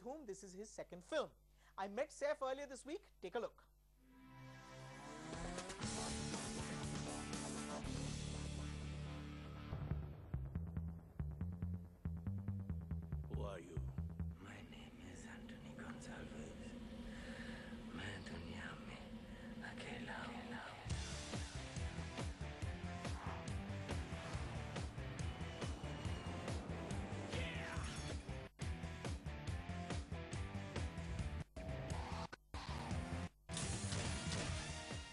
with whom this is his second film. I met Saif earlier this week. Take a look. Who are you? My name is Anthony Gonsalves. मैं दुनिया में अकेला हूँ.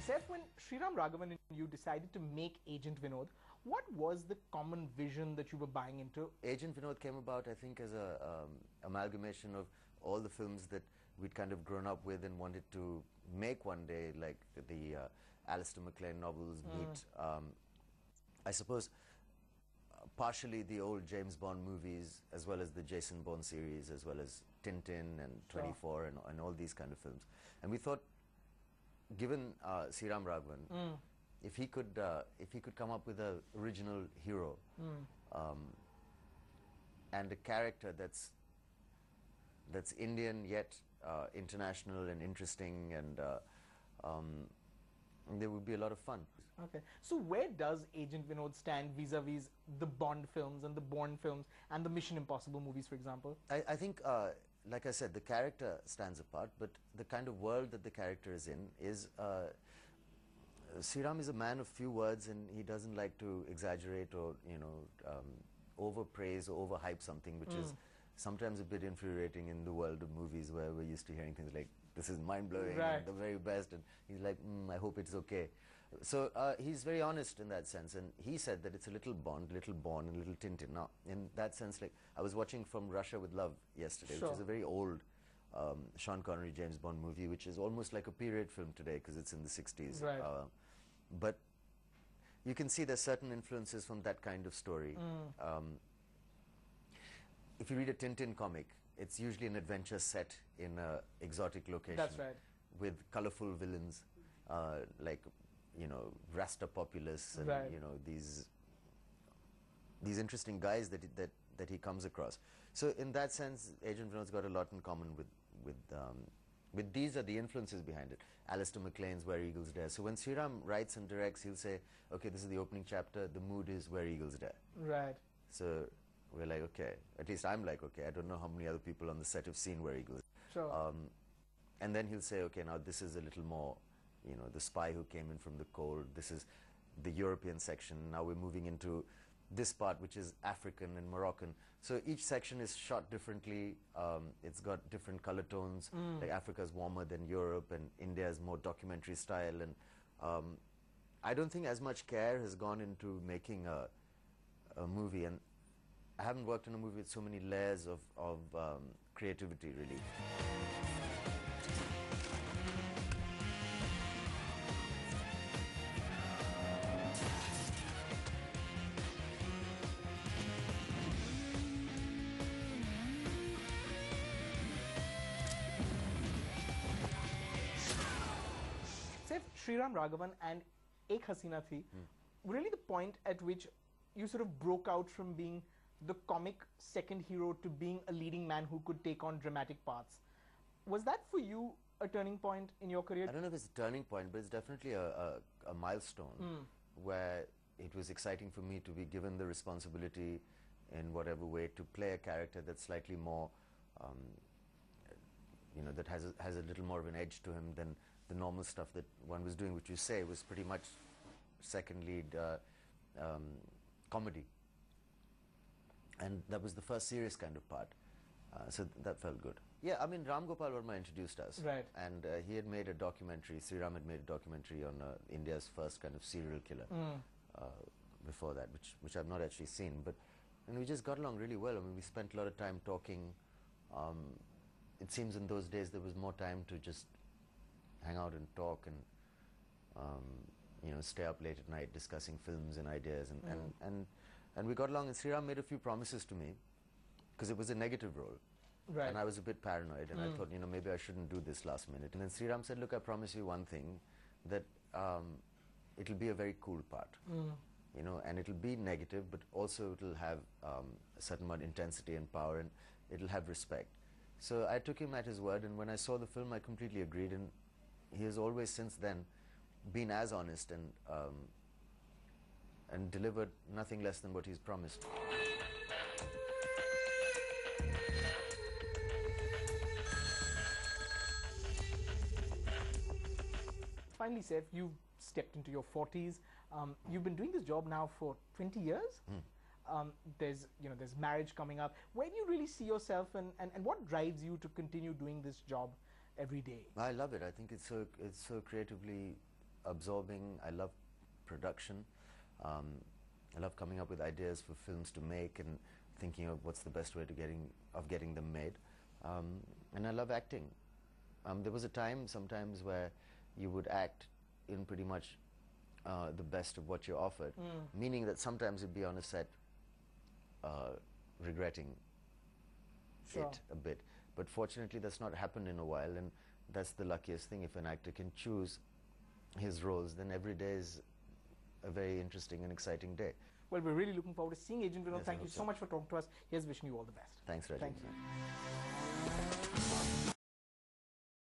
Saif, when Sriram Raghavan and you decided to make Agent Vinod, what was the common vision that you were buying into? Agent Vinod came about, I think, as a amalgamation of all the films that we'd kind of grown up with and wanted to make one day, like the Alistair MacLean novels, meet, I suppose, partially the old James Bond movies, as well as the Jason Bourne series, as well as Tintin and 24 and all these kind of films. And we thought, given Sriram Raghavan, if he could come up with an original hero and a character that's Indian yet international and interesting, and there would be a lot of fun. Okay, so where does Agent Vinod stand vis-a-vis the Bond films and the Bourne films and the Mission Impossible movies, for example? I think, like I said, the character stands apart, but the kind of world that the character is in is... Sriram is a man of few words, and he doesn't like to exaggerate or, overpraise or overhype something, which is sometimes a bit infuriating in the world of movies, where we're used to hearing things like, this is mind-blowing, and the very best, and he's like, I hope it's okay. So he's very honest in that sense, and he said that it's a little Bond, little Bourne, and little Tintin. Now, in that sense, like, I was watching From Russia with Love yesterday, which is a very old Sean Connery James Bond movie, which is almost like a period film today because it's in the 60s. Right. But you can see there's certain influences from that kind of story. If you read a Tintin comic, it's usually an adventure set in an exotic location. That's right. With colorful villains, like, Rasta populace, and these interesting guys that he comes across. So in that sense, Agent Vinod's got a lot in common with these are the influences behind it. Alistair MacLean's Where Eagles Dare. So when Sriram writes and directs, he'll say, okay, this is the opening chapter, the mood is Where Eagles Dare. Right. So we're like, okay, at least I'm like, okay, I don't know how many other people on the set have seen Where Eagles Dare. Sure. And then he'll say, okay, now this is a little more, the spy who came in from the cold, this is the European section, now we're moving into this part, which is African and Moroccan. So each section is shot differently. It's got different color tones. Like Africa's warmer than Europe, and India's more documentary style. And I don't think as much care has gone into making a movie. And I haven't worked on a movie with so many layers of creativity, really. Sriram Raghavan and Ek Hasina Thi, really the point at which you sort of broke out from being the comic second hero to being a leading man who could take on dramatic parts. Was that for you a turning point in your career? I don't know if it's a turning point, but it's definitely a milestone where it was exciting for me to be given the responsibility in whatever way to play a character that's slightly more, that has a little more of an edge to him than the normal stuff that one was doing, which you say was pretty much second lead comedy. And that was the first serious kind of part. So that felt good. Yeah, I mean, Ram Gopal Verma introduced us. Right. And he had made a documentary, Sriram had made a documentary on India's first kind of serial killer before that, which I've not actually seen. But we just got along really well. I mean, we spent a lot of time talking. It seems in those days there was more time to just hang out and talk and stay up late at night discussing films and ideas, and we got along. And Sriram made a few promises to me because it was a negative role, and I was a bit paranoid, and I thought, maybe I shouldn't do this last minute. And then Sriram said, look, I promise you one thing, that it'll be a very cool part, and it'll be negative, but also it'll have a certain amount of intensity and power, and it'll have respect. So I took him at his word, and when I saw the film, I completely agreed, and he has always since then been as honest and delivered nothing less than what he's promised. Finally, Saif, you've stepped into your 40s. You've been doing this job now for 20 years. There's marriage coming up. Where do you really see yourself, and what drives you to continue doing this job every day? I love it. I think it's so creatively absorbing. I love production. I love coming up with ideas for films to make and thinking of what's the best way to getting them made. And I love acting. There was a time sometimes where you would act in pretty much the best of what you're offered, meaning that sometimes you'd be on a set regretting it a bit. But fortunately, that's not happened in a while, and that's the luckiest thing. If an actor can choose his roles, then every day is a very interesting and exciting day. Well, we're really looking forward to seeing Agent Vinod. Yes, Thank you so much for talking to us. Here's wishing you all the best. Thanks, Rajesh. Thank you.